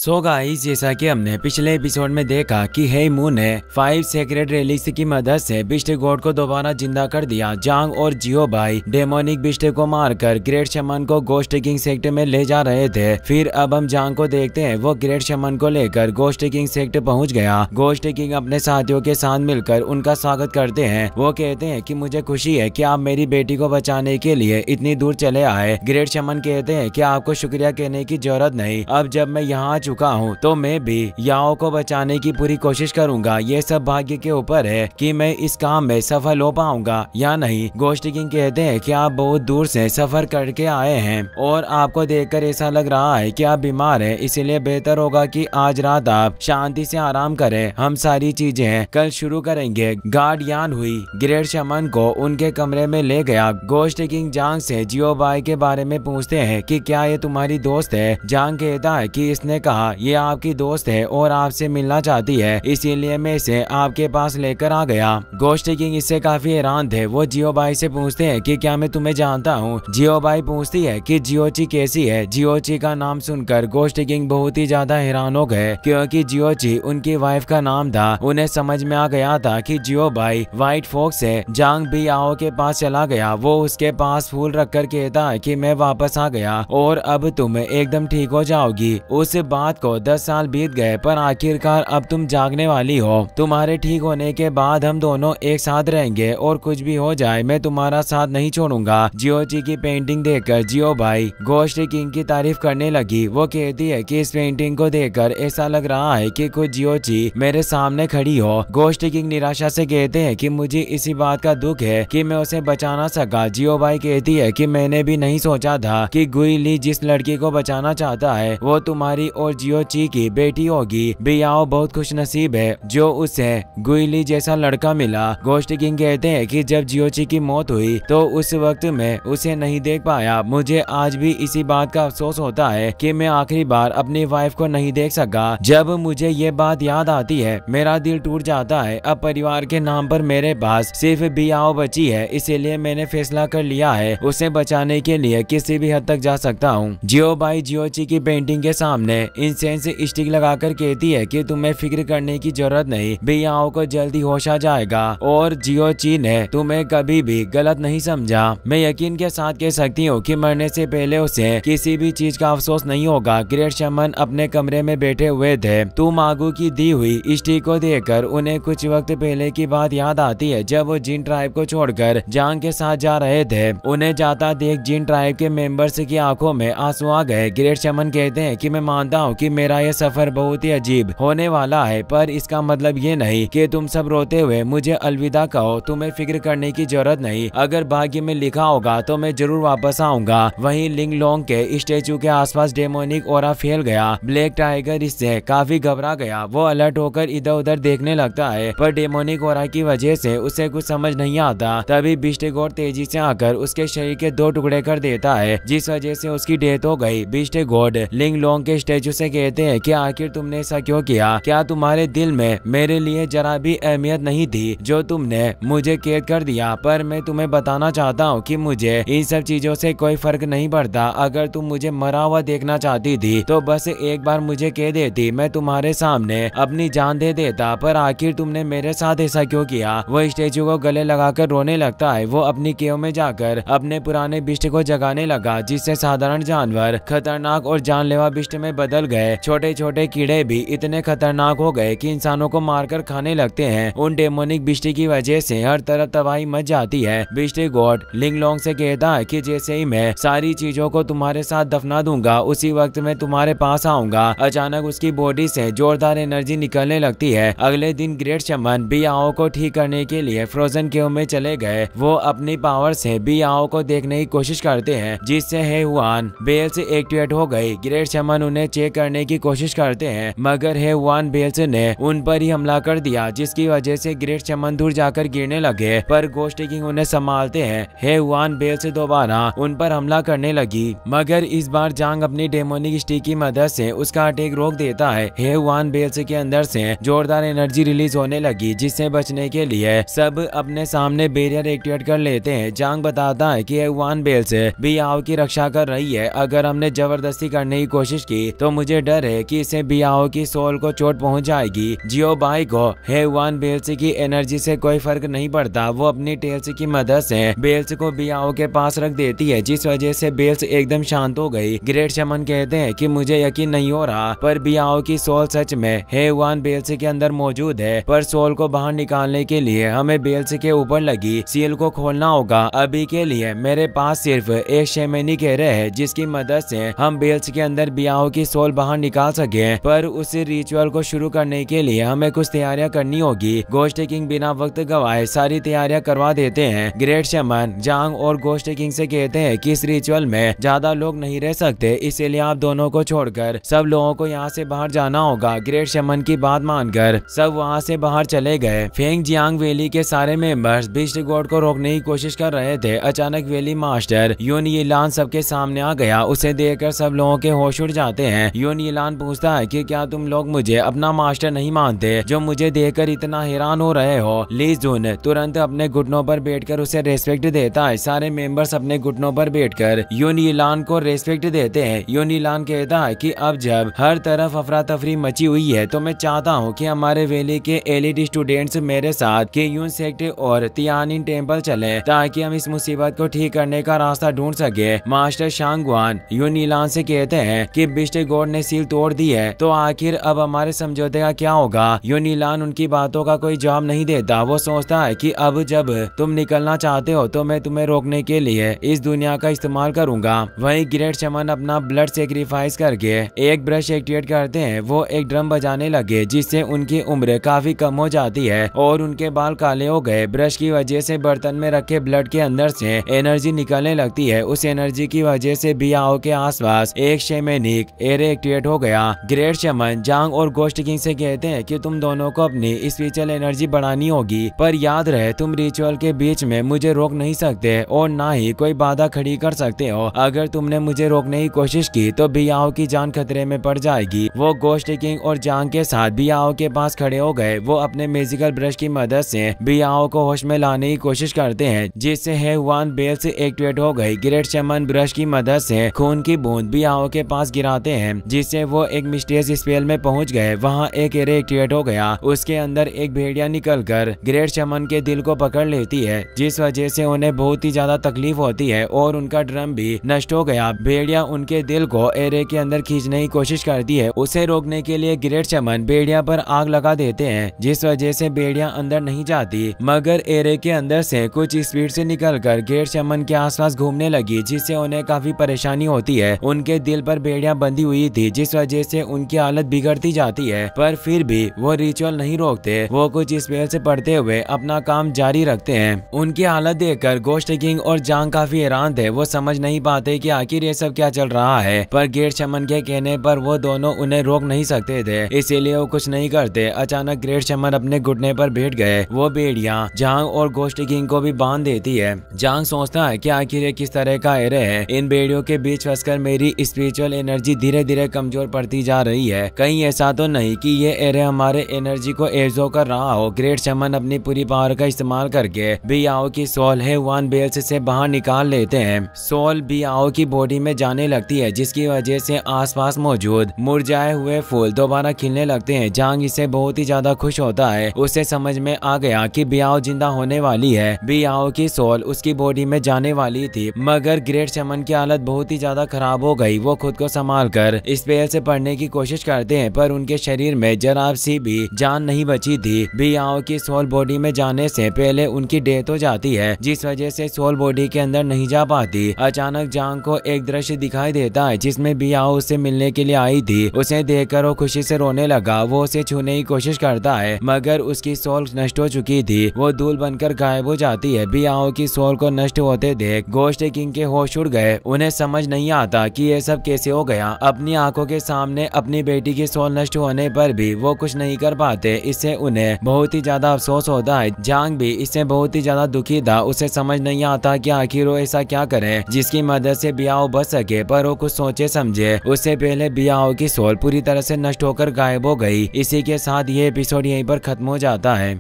So guys, जैसा कि हमने पिछले एपिसोड में देखा कि हे मून ने 5 सेक्रेट रेलिक्स की मदद से बिस्ट गॉड को दोबारा जिंदा कर दिया। जांग और जियो भाई डेमोनिक बिस्ट को मारकर ग्रेट शमन को गोस्ट किंग सेक्ट में ले जा रहे थे। फिर अब हम जांग को देखते हैं, वो ग्रेट शमन को लेकर गोस्ट किंग सेक्ट पहुंच गया। गोस्ट किंग अपने साथियों के साथ मिलकर उनका स्वागत करते हैं। वो कहते हैं कि मुझे खुशी है कि आप मेरी बेटी को बचाने के लिए इतनी दूर चले आए। ग्रेट शमन कहते हैं कि आपको शुक्रिया कहने की जरूरत नहीं, अब जब मैं यहाँ चुका हूँ तो मैं भी याओ को बचाने की पूरी कोशिश करूंगा। ये सब भाग्य के ऊपर है कि मैं इस काम में सफल हो पाऊंगा या नहीं। गोस्ट किंग कहते हैं कि आप बहुत दूर से सफर करके आए हैं और आपको देखकर ऐसा लग रहा है कि आप बीमार हैं, इसीलिए बेहतर होगा कि आज रात आप शांति से आराम करें। हम सारी चीजें कल शुरू करेंगे। गार्ड यान हुई ग्रेट शमन को उनके कमरे में ले गया। गोस्ट किंग जांग से जियो बाई के बारे में पूछते हैं कि क्या ये तुम्हारी दोस्त है। जांग कहता है कि इसने कहा ये आपकी दोस्त है और आपसे मिलना चाहती है, इसीलिए मैं इसे आपके पास लेकर आ गया। गोस्ट किंग इससे काफी हैरान थे। वो जियो बाई से पूछते हैं कि क्या मैं तुम्हें जानता हूँ। जियो बाई पूछती है कि जियोची कैसी है। जियोची का नाम सुनकर गोस्ट किंग बहुत ही ज्यादा हैरान हो गए, क्योंकि जियोची उनकी वाइफ का नाम था। उन्हें समझ में आ गया था कि जियो बाई व्हाइट फॉक्स है। जांग भी याओ के पास चला गया। वो उसके पास फूल रखकर कहता है कि मैं वापस आ गया और अब तुम एकदम ठीक हो जाओगी। उस बात को 10 साल बीत गए, पर आखिरकार अब तुम जागने वाली हो। तुम्हारे ठीक होने के बाद हम दोनों एक साथ रहेंगे और कुछ भी हो जाए मैं तुम्हारा साथ नहीं छोड़ूंगा। जियोची की पेंटिंग देखकर जियो बाई गोस्ट किंग की तारीफ करने लगी। वो कहती है कि इस पेंटिंग को देखकर ऐसा लग रहा है कि खुद जियोची मेरे सामने खड़ी हो। गोस्ट किंग निराशा से कहते हैं कि मुझे इसी बात का दुख है कि मैं उसे बचा ना सका। जियो बाई कहती है कि मैंने भी नहीं सोचा था कि गुई ली जिस लड़की को बचाना चाहता है वो तुम्हारी और जियोची की बेटी होगी। बियाओ बहुत खुशनसीब है जो उसे गुईली जैसा लड़का मिला। गोस्ट किंग कहते हैं कि जब जियोची की मौत हुई तो उस वक्त मैं उसे नहीं देख पाया। मुझे आज भी इसी बात का अफसोस होता है कि मैं आखिरी बार अपनी वाइफ को नहीं देख सका। जब मुझे ये बात याद आती है मेरा दिल टूट जाता है। अब परिवार के नाम पर मेरे पास सिर्फ बियाओ बची है, इसीलिए मैंने फैसला कर लिया है उसे बचाने के लिए किसी भी हद तक जा सकता हूँ। जियो बाई जियोची की पेंटिंग के सामने इंसेंस स्टिक लगाकर कहती है कि तुम्हें फिक्र करने की जरूरत नहीं, बियाओ को जल्दी होश आ जाएगा और जियोची ने तुम्हें कभी भी गलत नहीं समझा। मैं यकीन के साथ कह सकती हूँ कि मरने से पहले उसे किसी भी चीज का अफसोस नहीं होगा। ग्रेट शमन अपने कमरे में बैठे हुए थे। तू मागू की दी हुई स्टिक को देखकर उन्हें कुछ वक्त पहले की बात याद आती है जब वो जिन ट्राइब को छोड़कर जांग के साथ जा रहे थे। उन्हें जाता देख जिन ट्राइब के मेंबर्स की आंखों में आंसू आ गए। ग्रेट शमन कहते हैं कि मैं मानता हूँ कि मेरा यह सफर बहुत ही अजीब होने वाला है, पर इसका मतलब ये नहीं कि तुम सब रोते हुए मुझे अलविदा कहो। तुम्हें फिक्र करने की जरूरत नहीं, अगर भाग्य में लिखा होगा तो मैं जरूर वापस आऊंगा। वहीं लिंग लोंग के स्टेचू के आसपास डेमोनिक ऑरा फैल गया। ब्लैक टाइगर इससे काफी घबरा गया। वो अलर्ट होकर इधर उधर देखने लगता है, पर डेमोनिक ऑरा की वजह से उसे कुछ समझ नहीं आता। तभी बिस्ट गॉड तेजी से आकर उसके शरीर के 2 टुकड़े कर देता है, जिस वजह से उसकी डेथ हो गई। बिस्ट गॉड लिंग लोंग के स्टेचू से कहते हैं कि आखिर तुमने ऐसा क्यों किया? क्या तुम्हारे दिल में मेरे लिए जरा भी अहमियत नहीं थी जो तुमने मुझे कैद कर दिया? पर मैं तुम्हें बताना चाहता हूँ कि मुझे इन सब चीजों से कोई फर्क नहीं पड़ता। अगर तुम मुझे मरा हुआ देखना चाहती थी तो बस एक बार मुझे कह देती, मैं तुम्हारे सामने अपनी जान दे देता। पर आखिर तुमने मेरे साथ ऐसा क्यों किया? वो स्टेचू को गले लगाकर रोने लगता है। वो अपनी केव में जाकर अपने पुराने बिस्ट को जगाने लगा, जिससे साधारण जानवर खतरनाक और जानलेवा बिस्ट में बदल गए। छोटे छोटे कीड़े भी इतने खतरनाक हो गए कि इंसानों को मारकर खाने लगते हैं। उन डेमोनिक बिस्ट की वजह से हर तरफ तबाही मच जाती है। बिस्ट गॉड लिंग लोंग से कहता है कि जैसे ही मैं सारी चीजों को तुम्हारे साथ दफना दूंगा उसी वक्त मैं तुम्हारे पास आऊंगा। अचानक उसकी बॉडी से जोरदार एनर्जी निकलने लगती है। अगले दिन ग्रेट शमन बियाओ को ठीक करने के लिए फ्रोजन केव में चले गए। वो अपनी पावर से बियाओ को देखने की कोशिश करते हैं, जिससे हे हुआन बेल से एक्टिवेट हो गई। ग्रेट शमन उन्हें चेक करने की कोशिश करते हैं, मगर हे हुआन बेल्स ने उन पर ही हमला कर दिया, जिसकी वजह से ग्रेट शमन दूर जाकर गिरने लगे। पर गोस्ट किंग उन्हें संभालते हैं। हे हुआन बेल्स दोबारा उन पर हमला करने लगी, मगर इस बार जांग अपनी डेमोनिक स्टिक की मदद से उसका अटैक रोक देता है। हे हुआन बेल्स के अंदर से जोरदार एनर्जी रिलीज होने लगी, जिससे बचने के लिए सब अपने सामने बैरियर एक्टिवेट कर लेते हैं। जांग बताता है कि हे हुआन बेल्स बियाओ की रक्षा कर रही है। अगर हमने जबरदस्ती करने की कोशिश की तो मुझे मुझे डर है कि इससे बियाओ की सोल को चोट पहुंच जाएगी। जियो बाई को हेवान बेल्स की एनर्जी से कोई फर्क नहीं पड़ता। वो अपनी टेल्स की मदद से बेल्स को बियाओ के पास रख देती है, जिस वजह से बेल्स एकदम शांत हो गई। ग्रेट शमन कहते हैं कि मुझे यकीन नहीं हो रहा, पर बियाओ की सोल सच में हेवान बेल्स के अंदर मौजूद है। पर सोल को बाहर निकालने के लिए हमें बेल्स के ऊपर लगी सील को खोलना होगा। अभी के लिए मेरे पास सिर्फ एक शेमेनिक एरे है, जिसकी मदद से हम बेल्स के अंदर बियाओ की सोल बाहर निकाल सके। पर उस रिचुअल को शुरू करने के लिए हमें कुछ तैयारियां करनी होगी। गोस्ट किंग बिना वक्त गवाए सारी तैयारियां करवा देते हैं। ग्रेट शमन जांग और गोस्ट किंग से कहते हैं कि इस रिचुअल में ज्यादा लोग नहीं रह सकते, इसीलिए आप दोनों को छोड़कर सब लोगों को यहाँ से बाहर जाना होगा। ग्रेट शमन की बात मानकर सब वहाँ से बाहर चले गए। फेंग जियांग वैली के सारे मेंबर्स बीस्ट गॉड को रोकने की कोशिश कर रहे थे। अचानक वैली मास्टर यून यिलान सबके सामने आ गया। उसे देखकर सब लोगों के होश उड़ जाते हैं। यून यिलान पूछता है कि क्या तुम लोग मुझे अपना मास्टर नहीं मानते, जो मुझे देखकर इतना हैरान हो रहे हो। ली जुन तुरंत अपने घुटनों पर बैठकर उसे रेस्पेक्ट देता है। सारे मेंबर्स अपने घुटनों पर बैठकर यून यिलान को रेस्पेक्ट देते हैं। यून यिलान कहता है कि अब जब हर तरफ अफरा तफरी मची हुई है, तो मैं चाहता हूँ कि हमारे वैली के एलिट स्टूडेंट्स मेरे साथ के यून सेक्ट और तियानिन टेम्पल चले, ताकि हम इस मुसीबत को ठीक करने का रास्ता ढूंढ सके। मास्टर शांगवान यून यिलान से कहते हैं कि बिस्ट गॉड ने सील तोड़ दी है, तो आखिर अब हमारे समझौते का क्या होगा। यून यिलान उनकी बातों का कोई जवाब नहीं देता। वो सोचता है कि अब जब तुम निकलना चाहते हो, तो मैं तुम्हें रोकने के लिए इस दुनिया का इस्तेमाल करूंगा। वहीं ग्रेट शमन अपना ब्लड सेक्रीफाइस करके एक ब्रश एक्टिवेट करते हैं। वो एक ड्रम बजाने लगे, जिससे उनकी उम्र काफी कम हो जाती है और उनके बाल काले हो गए। ब्रश की वजह से बर्तन में रखे ब्लड के अंदर से एनर्जी निकलने लगती है। उस एनर्जी की वजह से बियाओ के आसपास एक शेमेनिक एरे एक्टिवेट हो गया। ग्रेट शमन जांग और गोस्ट किंग से कहते हैं कि तुम दोनों को अपनी स्पिरिचुअल एनर्जी बढ़ानी होगी, पर याद रहे तुम रिचुअल के बीच में मुझे रोक नहीं सकते और ना ही कोई बाधा खड़ी कर सकते हो। अगर तुमने मुझे रोकने की कोशिश की तो बियाओ की जान खतरे में पड़ जाएगी। वो गोस्ट किंग और जांग के साथ बियाओ के पास खड़े हो गए। वो अपने म्यूजिकल ब्रश की मदद से बियाओ को होश में लाने की कोशिश करते हैं, जिससे हेवान बेल्स एक्टिवेट हो गई। ग्रेट शमन ब्रश की मदद से खून की बूंद बियाओ के पास गिराते हैं, जिससे वो एक मिस्टीरियस स्पेल में पहुंच गए। वहाँ एक एरे एक्टिवेट हो गया। उसके अंदर एक भेड़िया निकलकर ग्रेट शमन के दिल को पकड़ लेती है, जिस वजह से उन्हें बहुत ही ज्यादा तकलीफ होती है और उनका ड्रम भी नष्ट हो गया। भेड़िया उनके दिल को एरे के अंदर खींचने की कोशिश करती है। उसे रोकने के लिए ग्रेट शमन भेड़िया पर आग लगा देते हैं, जिस वजह से भेड़िया अंदर नहीं जाती, मगर एरे के अंदर से कुछ स्पीड से निकलकर ग्रेट शमन के आसपास घूमने लगी, जिससे उन्हें काफी परेशानी होती है। उनके दिल पर भेड़िया बंधी हुई थी, जिस वजह से उनकी हालत बिगड़ती जाती है, पर फिर भी वो रिचुअल नहीं रोकते। वो कुछ स्पेल से पढ़ते हुए अपना काम जारी रखते हैं। उनकी हालत देखकर गोस्ट किंग और जांग काफी हैरान थे। वो समझ नहीं पाते कि आखिर ये सब क्या चल रहा है, पर ग्रेट शमन के कहने पर वो दोनों उन्हें रोक नहीं सकते थे, इसीलिए वो कुछ नहीं करते। अचानक ग्रेट शमन अपने घुटने पर बैठ गए। वो भेड़िया जांग और गोस्ट किंग को भी बांध देती है। जांग सोचता है कि आखिर ये किस तरह का एरे है। इन भेड़ियों के बीच फंसकर मेरी स्पिरिचुअल एनर्जी धीरे धीरे कमजोर पड़ती जा रही है। कहीं ऐसा तो नहीं कि ये एरे हमारे एनर्जी को एब्जॉर्ब कर रहा हो। ग्रेट शमन अपनी पूरी पावर का इस्तेमाल करके बियाओ की सोल हेवान बेल्स से बाहर निकाल लेते हैं। सोल बियाओ की बॉडी में जाने लगती है, जिसकी वजह से आसपास मौजूद मुरझाए हुए फूल दोबारा खिलने लगते हैं। जांग इससे बहुत ही ज्यादा खुश होता है। उसे समझ में आ गया कि बियाओ जिंदा होने वाली है। बियाओ की सोल उसकी बॉडी में जाने वाली थी, मगर ग्रेट शमन की हालत बहुत ही ज्यादा खराब हो गई। वो खुद को संभाल कर स्पेल से पढ़ने की कोशिश करते हैं, पर उनके शरीर में जरा सी भी जान नहीं बची थी। बियाओ की सोल बॉडी में जाने से पहले उनकी डेथ हो जाती है, जिस वजह से सोल बॉडी के अंदर नहीं जा पाती। अचानक जांग को एक दृश्य दिखाई देता है, जिसमें बियाओ उससे मिलने के लिए आई थी। उसे देखकर वो खुशी से रोने लगा। वो उसे छूने की कोशिश करता है, मगर उसकी सोल नष्ट हो चुकी थी। वो धूल बनकर गायब हो जाती है। बियाओ की सोल को नष्ट होते देख गोस्ट किंग के होश उड़ गए। उन्हें समझ नहीं आता कि ये सब कैसे हो गया। अपनी आंखों के सामने अपनी बेटी की सोल नष्ट होने पर भी वो कुछ नहीं कर पाते। इससे उन्हें बहुत ही ज्यादा अफसोस होता है। जांग भी इससे बहुत ही ज्यादा दुखी था। उसे समझ नहीं आता कि आखिर वो ऐसा क्या करे जिसकी मदद से बियाओ बच सके, पर वो कुछ सोचे समझे उससे पहले बियाओ की सोल पूरी तरह से नष्ट होकर गायब हो गई। इसी के साथ ये एपिसोड यहीं पर खत्म हो जाता है।